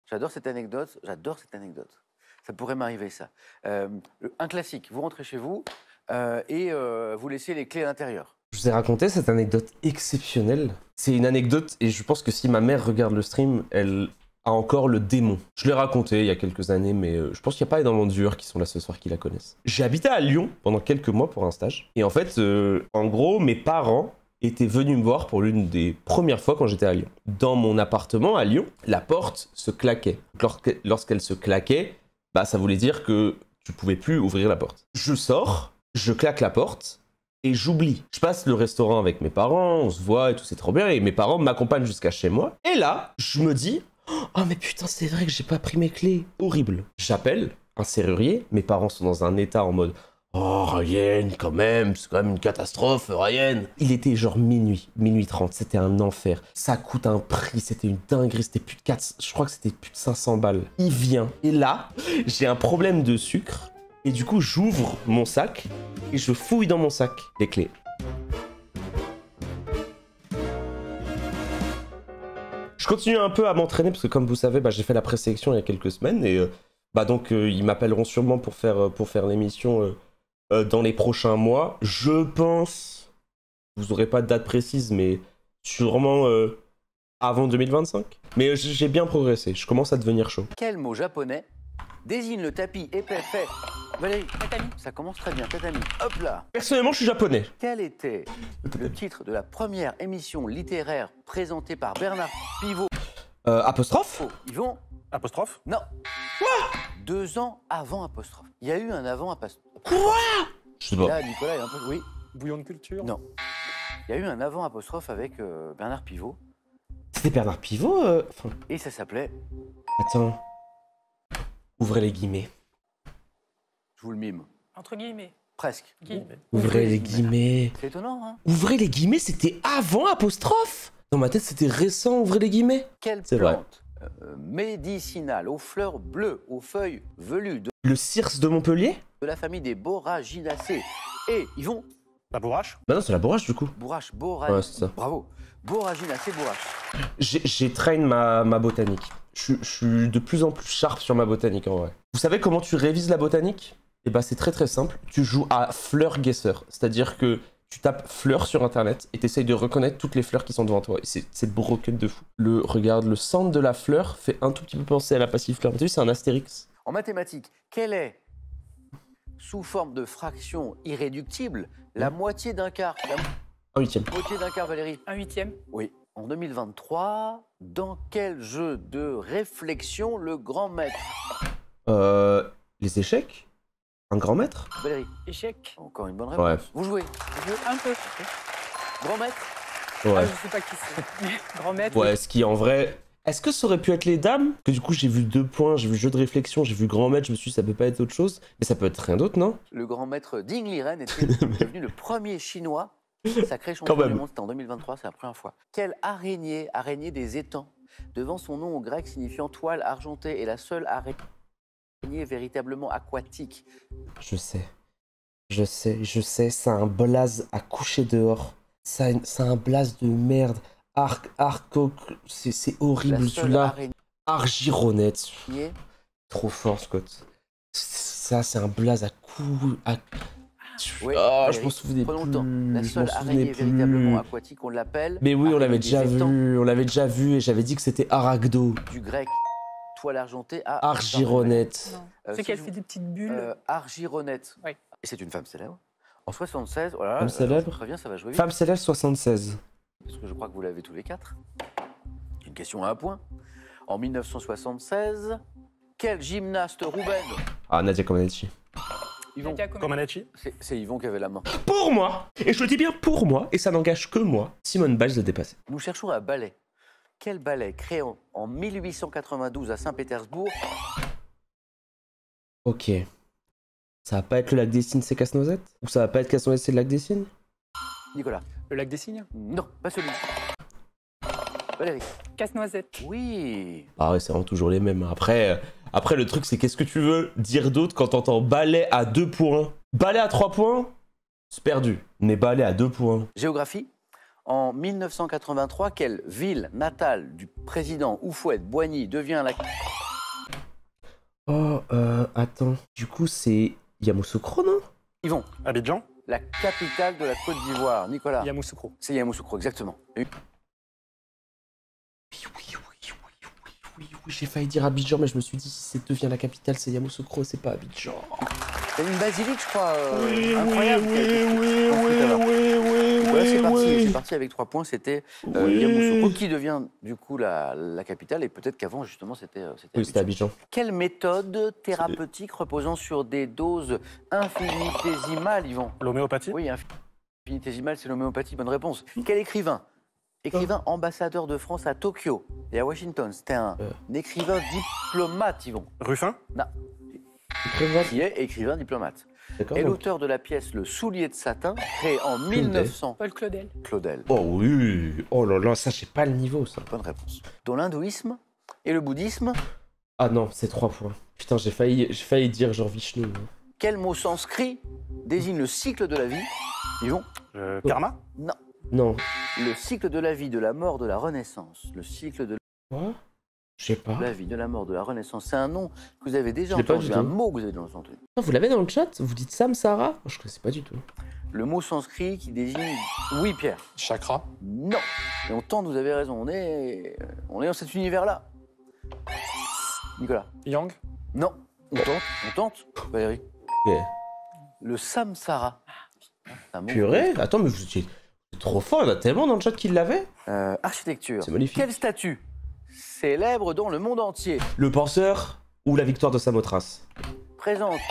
J'adore cette anecdote. J'adore cette anecdote. Ça pourrait m'arriver, ça. Un classique. Vous rentrez chez vous et vous laissez les clés à l'intérieur. Je vous ai raconté cette anecdote exceptionnelle. C'est une anecdote, et je pense que si ma mère regarde le stream, elle a encore le démon. Je l'ai raconté il y a quelques années, mais je pense qu'il n'y a pas énormément de viewers qui sont là ce soir qui la connaissent. J'ai habité à Lyon pendant quelques mois pour un stage. Et en fait, en gros, mes parents étaient venus me voir pour l'une des premières fois quand j'étais à Lyon. Dans mon appartement à Lyon, la porte se claquait. Lorsqu'elle se claquait, bah, ça voulait dire que tu pouvais plus ouvrir la porte. Je sors, je claque la porte, et j'oublie. Je passe le restaurant avec mes parents, on se voit et tout, c'est trop bien, et mes parents m'accompagnent jusqu'à chez moi. Et là, je me dis, oh mais putain, c'est vrai que j'ai pas pris mes clés. Horrible. J'appelle un serrurier, mes parents sont dans un état en mode, oh Ryan, quand même, c'est quand même une catastrophe, Ryan. Il était genre minuit 30, c'était un enfer. Ça coûte un prix, c'était une dinguerie, c'était plus de 4, je crois que c'était plus de 500 balles. Il vient, et là, j'ai un problème de sucre. Et du coup, j'ouvre mon sac et je fouille dans mon sac les clés. Je continue un peu à m'entraîner parce que comme vous savez, bah, j'ai fait la présélection il y a quelques semaines et ils m'appelleront sûrement pour faire l'émission dans les prochains mois. Je pense, vous aurez pas de date précise, mais sûrement avant 2025. Mais j'ai bien progressé, je commence à devenir chaud. Quel mot japonais désigne le tapis épais fait... Valérie, tatami. Ça commence très bien, tatami. Hop là. Personnellement, je suis japonais. Quel était le titre de la première émission littéraire présentée par Bernard Pivot? Apostrophe? Yvon? Apostrophe? Non. Quoi? 2 ans avant apostrophe. Il y a eu un avant apostrophe. Quoi? Je sais pas. Là, Nicolas est un peu... Oui. Bouillon de culture? Non. Il y a eu un avant apostrophe avec Bernard Pivot. C'était Bernard Pivot enfin... Et ça s'appelait... Attends. Ouvrez les guillemets. Je vous le mime. Entre guillemets. Presque. Guillemets. Ouvrez les guillemets. C'est étonnant, hein? Ouvrez les guillemets, c'était avant apostrophe. Dans ma tête, c'était récent, ouvrez les guillemets. Quelle C'est vrai. plante médicinale aux fleurs bleues, aux feuilles velues Le circe de Montpellier? de la famille des Boraginaceae. Et Yvon? La bourrache? Bah non, c'est la bourrache du coup. Bourrache, Ouais, c'est ça. Bravo. Boraginaceae, bourrache. J'ai train ma botanique. Je suis de plus en plus sharp sur ma botanique en vrai. Vous savez comment tu révises la botanique? Eh bah c'est très très simple. Tu joues à fleur guesseur. C'est-à-dire que tu tapes fleurs sur internet et t'essayes de reconnaître toutes les fleurs qui sont devant toi. Et c'est broken de fou. Regarde, le centre de la fleur fait un tout petit peu penser à la passifleur. Tu sais, c'est un astérix. En mathématiques, quelle est, sous forme de fraction irréductible, la moitié d'un quart? Un huitième. Moitié d'un quart, Valérie? Un huitième. Oui. En 2023, dans quel jeu de réflexion le grand maître? Les échecs? Un grand maître? Valérie? Échec. Encore une bonne réponse. Ouais. Vous jouez? Un peu. Grand maître? Ah, Ouais. je sais pas qui c'est. Grand maître. Ouais, ce qui en vrai... Est-ce que ça aurait pu être les dames? Que du coup j'ai vu 2 points, j'ai vu jeu de réflexion, j'ai vu grand maître, je me suis dit ça peut pas être autre chose. Mais ça peut être rien d'autre, non? Le grand maître Ding Liren était devenu le premier chinois sacré champion Quand même. du monde. C'était en 2023, c'est la première fois. Quelle araignée a régné des étangs? Devant son nom au grec signifiant toile argentée, est la seule araignée véritablement aquatique. Je sais, c'est un blaze à coucher dehors. C'est un blaze de merde. C'est horrible, La seule celui-là. araignée Argironette. Trop fort, Scott. Ça, c'est un blaze à coups. Oui, Ah, je Valérie, m'en souvenais prenons le temps. plus. La Je m'en seule souvenais araignée véritablement plus. aquatique, on l'appelle. Mais oui, on l'avait araignée déjà des étangs, vu. On l'avait déjà vu et j'avais dit que c'était Aragdo. Du grec toile argentée à Argironette. Non. C'est qu'elle fait des petites bulles. Argironette. Oui. Et c'est une femme célèbre. En 76, oh là là, Femme célèbre. très bien, ça va jouer vite. Femme célèbre 76. Parce que je crois que vous l'avez tous les 4. Une question à un point. En 1976, quel gymnaste roumaine? Ah, Nadia Comaneci. Yvon. Comaneci? C'est Yvon qui avait la main. Pour moi, et je le dis bien pour moi, et ça n'engage que moi, Simone Biles l'a dépassé. Nous cherchons un ballet. Quel ballet créé en 1892 à Saint-Pétersbourg? Ok. Ça va pas être le lac des Cygnes, c'est Casse-Noisette? Ou ça va pas être Casse-Noisette, c'est le lac des Cygnes? Nicolas? Le lac des Cygnes? Non, pas celui. Valérie? Casse-noisette. Oui. Ah ouais, c'est vraiment toujours les mêmes. Après le truc, c'est qu'est-ce que tu veux dire d'autre quand t'entends balai à 2 points? Balai à 3 points? C'est perdu. Mais balai à 2 points. Géographie. En 1983, quelle ville natale du président Houphouët-Boigny devient la... Oh, attends. Du coup, c'est Yamoussoukro, non? Yvon, Abidjan. la capitale de la Côte d'Ivoire. Nicolas. Yamoussoukro. C'est Yamoussoukro, exactement. Oui, j'ai failli dire Abidjan, mais je me suis dit, si ça devient la capitale, c'est Yamoussoukro, c'est pas Abidjan. Il y a une basilique, je crois, incroyable. C'est parti avec 3 points, c'était Yamoussoukro, qui devient du coup la capitale, et peut-être qu'avant, justement, c'était Oui, c'était Abidjan. Quelle méthode thérapeutique reposant sur des doses infinitésimales, Yvon? L'homéopathie. Oui, infinitésimale, c'est l'homéopathie, bonne réponse. Quel écrivain? Écrivain ambassadeur de France à Tokyo et à Washington. C'était un écrivain diplomate, Yvon. Ruffin. Non. Qui est écrivain diplomate. Et l'auteur de la pièce Le Soulier de Satin, créé en 1900. Paul Claudel. Claudel. Oh oui. Oh là là, ça, j'ai pas le niveau, ça. Bonne réponse. Dans l'hindouisme et le bouddhisme. Ah non, c'est 3 points. Putain, j'ai failli dire genre Vishnu. Quel mot sanskrit désigne le cycle de la vie? Yvon. Karma. Non. Non. Le cycle de la vie, de la mort, de la renaissance. Le cycle de Quoi? Je sais pas. la vie, de la mort, de la renaissance. C'est un nom que vous avez déjà Je l'ai pas entendu, du tout. un mot que vous avez déjà entendu. Vous l'avez dans le chat? Vous dites Samsara? Je connaissais pas du tout. Le mot sanskrit qui désigne... Oui, Pierre. Chakra. Non. Et on tente, vous avez raison. On est dans cet univers-là. Nicolas. Yang. Non. On tente. Valérie. Ok. Le samsara. Un mot. Purée? Attends, mais vous étiez trop fort, il y en a tellement dans le chat qui l'avaient. Architecture. C'est magnifique. Quelle statue célèbre dans le monde entier Le penseur ou la victoire de Samothrace? présente,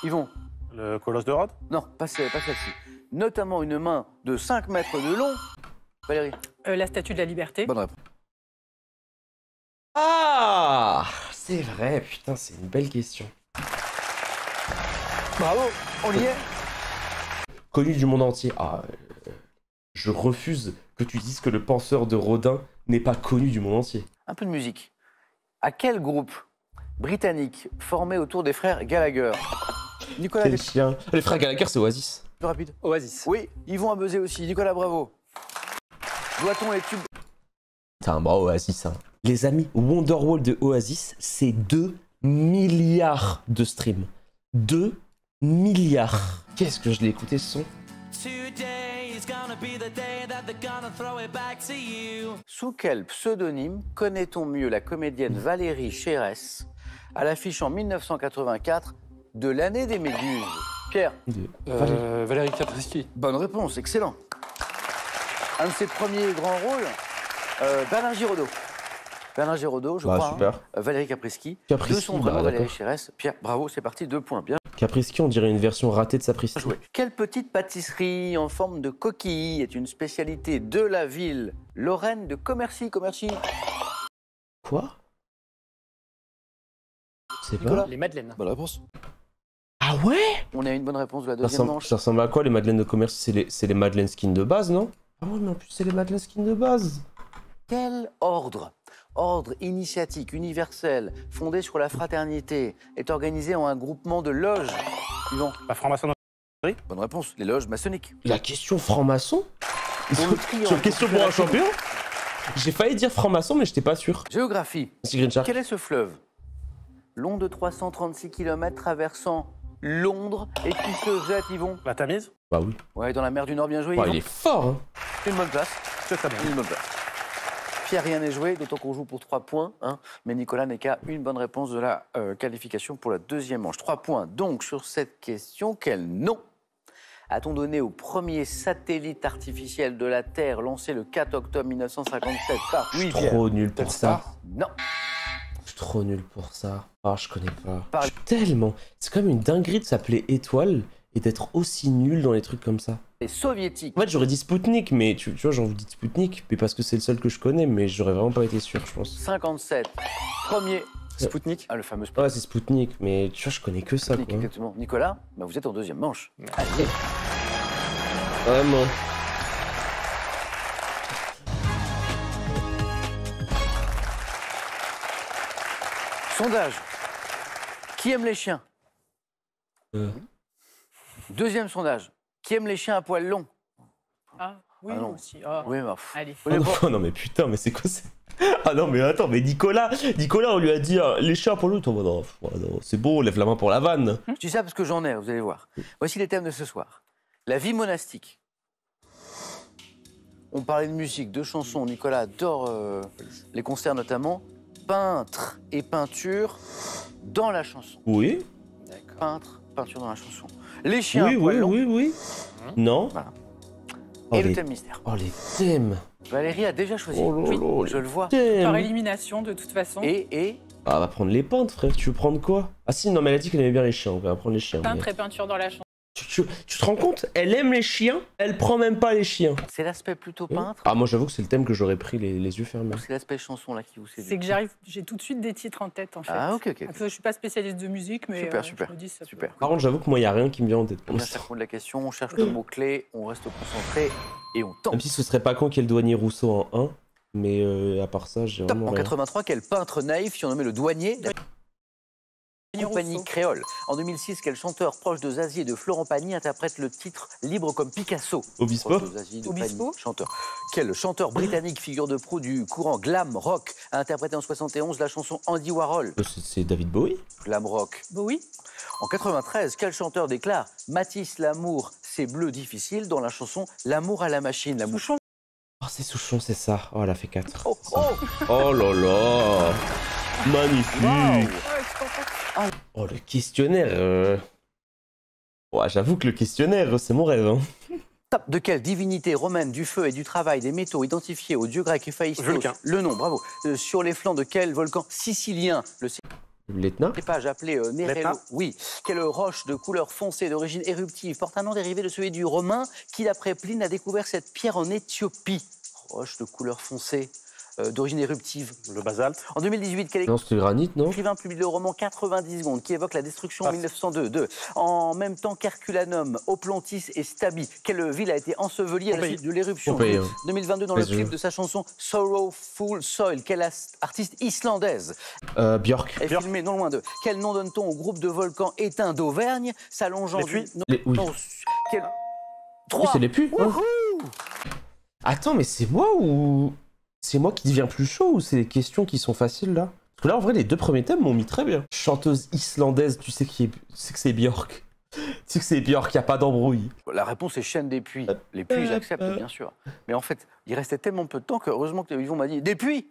Yvon? Le colosse de Rhodes. Non, pas celle-ci. Notamment une main de 5 mètres de long. Valérie. La Statue de la Liberté. Bonne réponse. Ah, c'est vrai, putain, c'est une belle question. Bravo, on y est. Connu du monde entier. Ah, je refuse que tu dises que le penseur de Rodin n'est pas connu du monde entier. Un peu de musique. À quel groupe britannique formé autour des frères Gallagher? Nicolas, Quel chien. Les frères Gallagher, c'est Oasis. plus rapide. Oasis. Oui, Yvon a buzzé aussi. Nicolas, bravo. Doit-on les tubes? Putain, bah Oasis, hein. Les amis, Wonderwall de Oasis, c'est 2 milliards de streams. 2 milliards. Qu'est-ce que je l'ai écouté ce son? Sous quel pseudonyme connaît-on mieux la comédienne Valérie Chérès à l'affiche en 1984 de l'année des Méduses? Pierre. Valérie Caprisky. Bonne réponse, excellent. Un de ses premiers grands rôles, Bernard Giraudot. Bernard Giraudot, je crois. Super. Valérie Caprisky. Caprisky, De son vrai nom, Valérie d'accord. Chérès. Pierre, bravo, c'est parti, 2 points. Bien Caprisky, on dirait une version ratée de Sapristi. joué. Quelle petite pâtisserie en forme de coquille est une spécialité de la ville lorraine de Commercy? Quoi? C'est Nicolas. pas. Les Madeleines. Bonne réponse. Ah ouais? On a une bonne réponse de la Ça deuxième ressemble, manche. ça ressemble à quoi les madeleines de commerce? C'est les madeleines skin de base, non? Ah ouais, mais en plus c'est les madeleines skin de base. Quel ordre initiatique universel fondé sur la fraternité est organisé en un groupement de loges? Yvon. La franc-maçonnerie. Bonne réponse, les loges maçonniques. La question franc-maçon? Pour le triangle. Sur question pour un champion? J'ai failli dire franc-maçon, mais j'étais pas sûr. Géographie. C'est Green Shark. Quel est ce fleuve? Long de 336 km traversant Londres et qui se jette, Yvon? La Tamise. Bah oui. Ouais, dans la mer du Nord, bien joué, Ouais, Yvon. il est fort, hein. C'est une bonne place. C'est très bien. Une bonne place. Pierre, rien n'est joué, d'autant qu'on joue pour 3 points. Hein, mais Nicolas n'est qu'à une bonne réponse de la qualification pour la deuxième manche. 3 points. Donc, sur cette question, quel nom a-t-on donné au premier satellite artificiel de la Terre lancé le 4 octobre 1957 par Je suis trop nul pour ça. Non. Je suis trop nul pour ça. Ah, je connais pas. Par- Je suis tellement. C'est comme une dinguerie de s'appeler Étoile et d'être aussi nul dans les trucs comme ça. Les soviétiques. En fait, j'aurais dit Spoutnik, mais tu vois, genre, vous dites Spoutnik, mais parce que c'est le seul que je connais, mais j'aurais vraiment pas été sûr, je pense. 57. Premier. Spoutnik. Ah, le fameux Spoutnik. Ouais, c'est Spoutnik, mais tu vois, je connais que ça, quoi. Exactement. Nicolas, bah, vous êtes en deuxième manche. Allez. Vraiment. Sondage. Qui aime les chiens? Deuxième sondage. Qui aime les chiens à poils longs? Ah. Oui, Ah non. aussi. Oh. Oui, mais... Allez. Oh non, non, mais putain, mais c'est quoi ça? Ah non, mais attends, mais Nicolas, on lui a dit les chats pour l'autre. Non, c'est beau, lève la main pour la vanne. Je dis ça parce que j'en ai, vous allez voir. Voici les thèmes de ce soir. La vie monastique. On parlait de musique, de chansons. Nicolas adore les concerts notamment. Peintre et peinture dans la chanson. Oui. D'accord. Peintre, peinture dans la chanson. Les chiens Oui, à poil long. oui. Non. Voilà. Oh, Et le thème mystère. Oh, les thèmes. Valérie a déjà choisi. Oh là Oui, là, je le vois. Thèmes. Par élimination, de toute façon. Et Ah, on va prendre les peintres, frère. Tu veux prendre quoi? Ah si, non, mais elle a dit qu'elle aimait bien les chiens. On va prendre les chiens. Peintre et peinture dans la chanson. Tu te rends compte? Elle aime les chiens, elle prend même pas les chiens. c'est l'aspect plutôt peintre. Ah, moi j'avoue que c'est le thème que j'aurais pris les yeux fermés. Ou c'est l'aspect chanson là qui vous séduit? C'est que j'ai tout de suite des titres en tête, en fait. Ah, ok. Après, je suis pas spécialiste de musique, mais Super, je me dis, ça peut- super. Par contre, j'avoue que moi, il n'y a rien qui me vient en tête. On vient faire de la question, on cherche le mot-clé, on reste concentré et on tente. Même si ce serait pas con qu'il y ait le douanier Rousseau en 1, mais à part ça, j'ai Top. vraiment En rien. 83, quel peintre naïf surnommé le douanier de la compagnie Rousseau. créole. En 2006, quel chanteur proche de Zazie et de Florent Pagny interprète le titre Libre comme Picasso? Obispo. Proche de Zazie, de Obispo. Pagny, chanteur. Quel chanteur britannique, figure de proue du courant glam rock, a interprété en 71 la chanson Andy Warhol? C'est David Bowie. Glam rock. Bah oui. En 93, quel chanteur déclare Matisse, l'amour, c'est bleu difficile dans la chanson L'amour à la machine? L'amour. Souchon. Oh, c'est Souchon, c'est ça. Oh, elle a fait 4. Oh, oh. Oh là là. Magnifique. Wow. Oh, le questionnaire. Ouais, j'avoue que le questionnaire, c'est mon rêve. Hein. Top. De quelle divinité romaine du feu et du travail des métaux identifiés au dieu grec Héphaïstos? Vulcain. Le nom, bravo. Sur les flancs de quel volcan sicilien? Le L'Etna. cépage appelé Nerello. L'Etna. Oui. Quelle roche de couleur foncée d'origine éruptive porte un nom dérivé de celui du Romain qui, d'après Pline, a découvert cette pierre en Éthiopie? Roche de couleur foncée d'origine éruptive. Le basalte. En 2018, quel Non, c'était le granit, non? écrivain publie le roman 90 secondes qui évoque la destruction en 1902. En même temps qu'Herculanum, Oplontis et Stabi, quelle ville a été ensevelie à la suite de l'éruption? Pompéi, hein. 2022, dans le Vas-y. clip de sa chanson Sorrowful Soil, quelle artiste islandaise Björk. est filmée non loin d'eux? Quel nom donne-t-on au groupe de volcans éteints d'Auvergne s'allongeant Les du... Puys. Oui. Non, quel... Oui, 3. c'est les puits. hein. Attends, mais c'est moi ou... C'est moi qui deviens plus chaud ou c'est les questions qui sont faciles là? Parce que là, en vrai, les deux premiers thèmes m'ont mis très bien. Chanteuse islandaise, tu sais que c'est Björk. Tu sais que c'est Björk, y a pas d'embrouille. La réponse est chaîne des puits. Les puits, j'accepte, bien sûr. Mais en fait, il restait tellement peu de temps que heureusement que Yvon m'a dit des puits.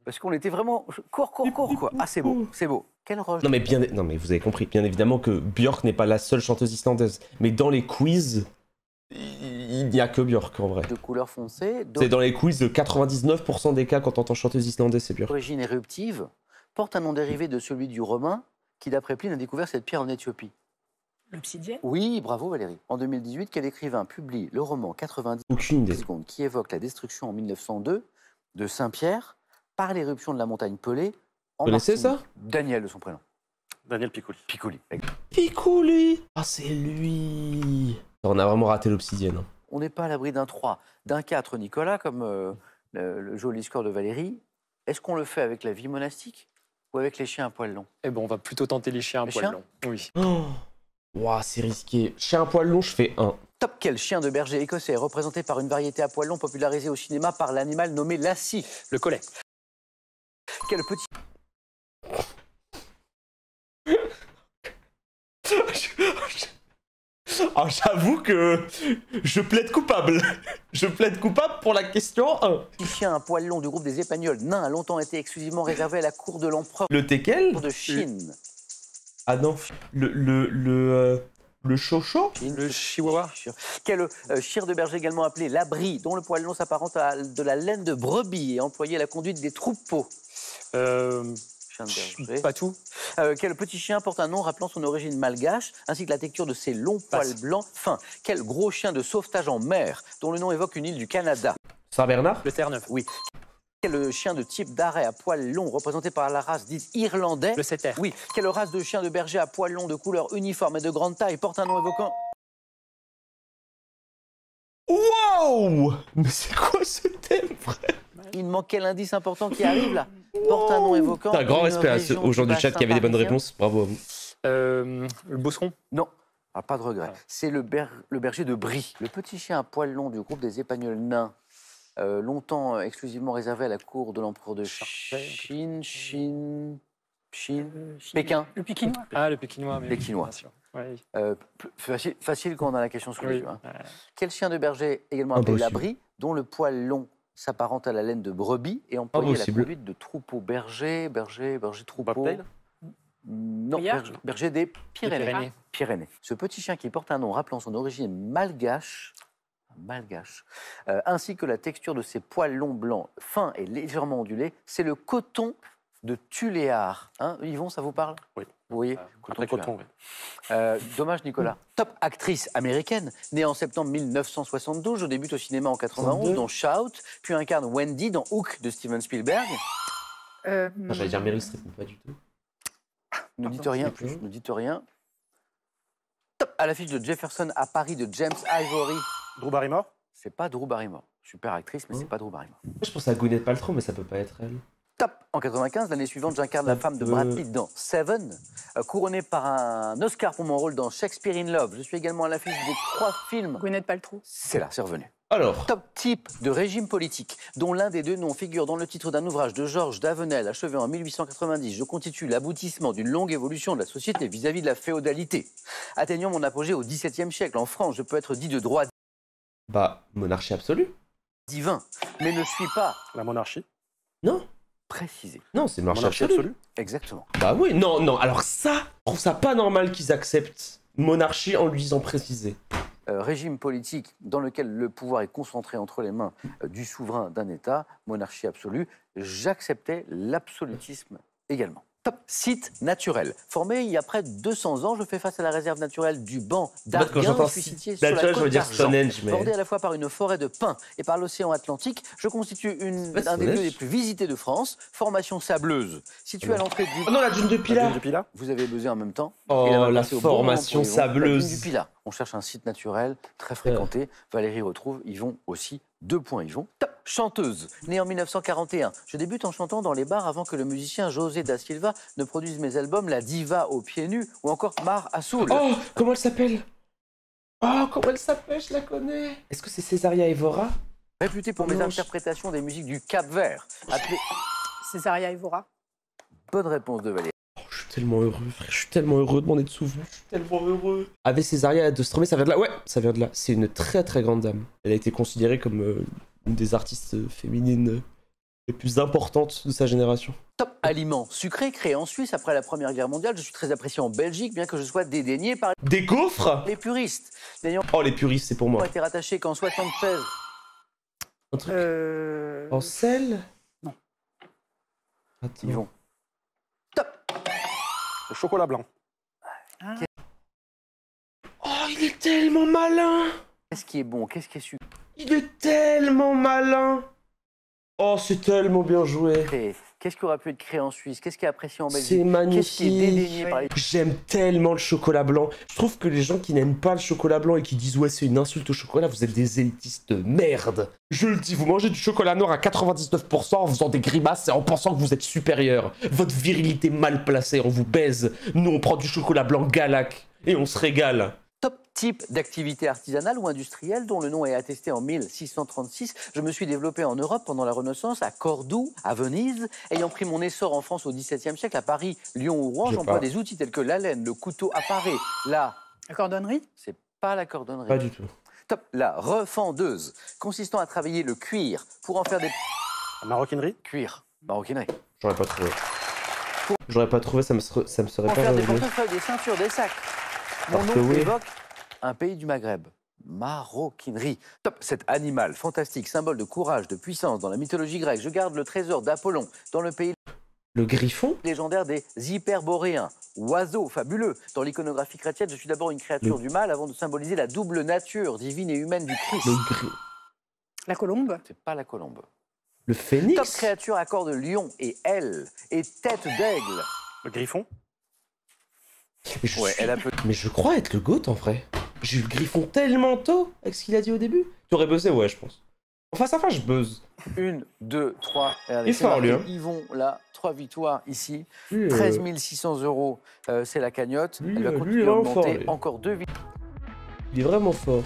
Parce qu'on était vraiment court, quoi. Ah, c'est beau, c'est beau. Quelle roche. Non mais vous avez compris. Bien évidemment que Björk n'est pas la seule chanteuse islandaise. Mais dans les quiz, il n'y a que Björk en vrai. De couleur foncée, C'est dans les quiz, 99% des cas quand t'entends chanteuse islandaise, c'est Björk. d'origine éruptive, porte un nom dérivé de celui du Romain qui, d'après Pline, a découvert cette pierre en Éthiopie. L'obsidienne. Oui, bravo Valérie. En 2018, quel écrivain publie le roman 90 Aucune idée. secondes qui évoque la destruction en 1902 de Saint-Pierre par l'éruption de la montagne Pelée en Vous connaissez Martinique? ça? Daniel de son prénom. Daniel Piccoli. Piccoli. Picouli. Ah, c'est lui. On a vraiment raté l'obsidienne. Hein. On n'est pas à l'abri d'un 3, d'un 4, Nicolas, comme le joli score de Valérie. Est-ce qu'on le fait avec la vie monastique ou avec les chiens à poil long? Eh ben, on va plutôt tenter les chiens à Les poil chiens long. Oui. Oh. Ouah, c'est risqué. Chien à poil long, je fais 1. Top. Quel chien de berger écossais est représenté par une variété à poil long popularisée au cinéma par l'animal nommé Lassie? Le collet. Quel petit... Ah, j'avoue que je plaide coupable. Je plaide coupable pour la question 1. petit chien à poil long du groupe des Épagnols nains a longtemps été exclusivement réservé à la cour de l'empereur Le teckel? de Chine. Ah non, le chocho? Le chihuahua. Quel chien de berger également appelé l'abri, dont le poil long s'apparente à de la laine de brebis et employé à la conduite des troupeaux. Chien de berger. Pas tout. Quel petit chien porte un nom rappelant son origine malgache, ainsi que la texture de ses longs poils Passe. blancs fins. Quel gros chien de sauvetage en mer, dont le nom évoque une île du Canada. Saint-Bernard? Le Terre-Neuve. Oui. Quel chien de type d'arrêt à poil long, représenté par la race dite irlandais. Le setter. Oui. Quelle race de chien de berger à poil long de couleur uniforme et de grande taille porte un nom évoquant... Wow! Mais c'est quoi ce thème, frère? Il manque quel indice important qui arrive là? Porte un nom évoquant... Un grand une respect à région aux gens du bassin chat qui avaient des bonnes parisien. réponses. Bravo à vous. Le bosseron. Non. Ah, pas de regret. Ah. C'est le berger de Brie, le petit chien à poil long du groupe des Épagnols nains, longtemps exclusivement réservé à la cour de l'empereur de Chine, Pékin. Le Pékinois. Ah, le Pékinois. Mais Pékinois. bien sûr. Ouais. Facile quand on a la question sous les Oui. yeux. Hein. Ouais. Quel chien de berger, également appelé la Impossible. Brie, dont le poil long s'apparente à la laine de brebis et employé à la Impossible. conduite de troupeaux berger, troupeau. Bobtail. Non, Briard. berger des Pyrénées. Pyrénées. Pyrénées. Ce petit chien qui porte un nom rappelant son origine malgache, ainsi que la texture de ses poils longs blancs, fins et légèrement ondulés, c'est le coton de Tuléar. Hein, Yvon, ça vous parle? Oui. Vous voyez Après Tuléar. coton, oui. Dommage, Nicolas. Top actrice américaine, née en septembre 1972, je débute au cinéma en 91 dans Shout, puis incarne Wendy dans Hook de Steven Spielberg. J'allais dire Meryl Streep, mais pas du tout. Ne dites Pardon, rien, c'est ne dites rien. Top à l'affiche de Jefferson à Paris de James Ivory. Drew Barrymore. C'est pas Drew Barrymore. Super actrice, mais c'est pas Drew Barrymore. Je pense à Gwyneth Paltrow, mais ça peut pas être elle. Top en 95, l'année suivante, j'incarne la femme de Brad Pitt dans Seven, couronnée par un Oscar pour mon rôle dans Shakespeare in Love. Je suis également à l'affiche des 3 films. Gwyneth Paltrow. C'est là, c'est revenu. Alors, Top type de régime politique, dont l'un des 2 noms figure dans le titre d'un ouvrage de Georges Davenel, achevé en 1890. Je constitue l'aboutissement d'une longue évolution de la société vis-à-vis de la féodalité. Atteignant mon apogée au XVIIe siècle, en France, je peux être dit de droit bah, monarchie absolue. divin, mais ne suis pas La monarchie. Non, précisé. non, c'est monarchie Monarchie absolue. absolue. Exactement. Bah oui, non, non, alors ça, je trouve ça pas normal qu'ils acceptent monarchie en lui disant préciser. Régime politique dans lequel le pouvoir est concentré entre les mains du souverain d'un État, monarchie absolue, j'acceptais l'absolutisme également. Top site naturel. Formé il y a près de 200 ans, je fais face à la réserve naturelle du Banc En fait, d'Arguin. quand j'entends Je suis situé site sur la naturel, je côte veux dire d'Argent. Stonehenge, mais... Bordé à la fois par une forêt de pins et par l'océan Atlantique, je constitue Ouais, un des Stonehenge. lieux les plus visités de France. Formation sableuse. Située à l'entrée du... Oh non, la dune de La Pilat. dune du Pilat. Vous avez buzzé en même temps. Oh, Et là, on va la passer au bon moment formation pour Yvon. La sableuse. dune du Pilat. On cherche un site naturel très fréquenté. Valérie retrouve, Yvon aussi. 2 points, Yvon. Top. Chanteuse, née en 1941. Je débute en chantant dans les bars avant que le musicien José da Silva ne produise mes albums La Diva aux pieds nus ou encore Mar à Soul. Oh, comment elle s'appelle? Oh, comment elle s'appelle? Je la connais. Est-ce que c'est Césaria Evora? Réputée pour mes Non, interprétations des musiques du Cap-Vert. Appelée... Césaria Evora. Bonne réponse de Valérie. Oh, je suis tellement heureux, frère. Je suis tellement heureux de m'en être souvenu. Je suis tellement heureux. Ave Césaria de Stromae, ça vient de là? Ouais, ça vient de là. C'est une très très grande dame. Elle a été considérée comme une des artistes féminines les plus importantes de sa génération. Top aliment sucré créé en Suisse après la Première Guerre mondiale. Je suis très apprécié en Belgique, bien que je sois dédaigné par Des gaufres? les puristes. N'ayant Oh, les puristes, c'est pour moi. pas été rattaché qu'en 76. Un truc Oh. en sel? Non. Attends. Yvon. Le chocolat blanc. Oh, il est tellement malin! Qu'est-ce qui est bon? Qu'est-ce qui est sucré? Il est tellement malin! Oh, c'est tellement bien joué. Qu'est-ce qui aurait pu être créé en Suisse? Qu'est-ce qui est apprécié en C'est Belgique? Qu'est-ce qui est dédaigné magnifique. par les... J'aime tellement le chocolat blanc. Je trouve que les gens qui n'aiment pas le chocolat blanc et qui disent ouais c'est une insulte au chocolat, vous êtes des élitistes de merde. Je le dis, vous mangez du chocolat noir à 99% en faisant des grimaces et en pensant que vous êtes supérieur. Votre virilité mal placée, on vous baise. Nous on prend du chocolat blanc Galac et on se régale. Top type d'activité artisanale ou industrielle dont le nom est attesté en 1636. Je me suis développé en Europe pendant la Renaissance, à Cordoue, à Venise. Ayant pris mon essor en France au XVIIe siècle, à Paris, Lyon ou Rouen, Je j'emploie pas. des outils tels que la laine, le couteau appareil. Là, La cordonnerie. c'est pas la cordonnerie. Pas du tout. Top, la refendeuse, consistant à travailler le cuir pour en faire des La maroquinerie. cuirs. Maroquinerie. J'aurais pas trouvé. J'aurais pas trouvé, ça me serait Pour en pas faire des revenu. portefeuilles, des ceintures, des sacs. Mon Parce nom que oui. évoque un pays du Maghreb. Maroquinerie. Top, cet animal fantastique, symbole de courage, de puissance dans la mythologie grecque. Je garde le trésor d'Apollon dans le pays Le griffon? légendaire des hyperboréens. Oiseau fabuleux. Dans l'iconographie chrétienne, je suis d'abord une créature du mal avant de symboliser la double nature divine et humaine du Christ. La colombe. C'est pas la colombe. Le Top phénix? créature à corps de lion et aile et tête d'aigle. Le griffon. Mais je Ouais, suis- elle a peu... Mais je crois être le GOAT en vrai. J'ai eu le griffon tellement tôt avec ce qu'il a dit au début. Tu aurais buzzé, ouais, je pense. En face à face, je buzz. 1, 2, 3. Et allez, Il est c'est fort, marqué. lui, hein. Yvon, là, 3 victoires ici. Lui, 13 600 €, c'est la cagnotte. lui, Elle va lui, continuer il est à vraiment fort, augmenter. lui. Encore 2 victoires. Il est vraiment fort.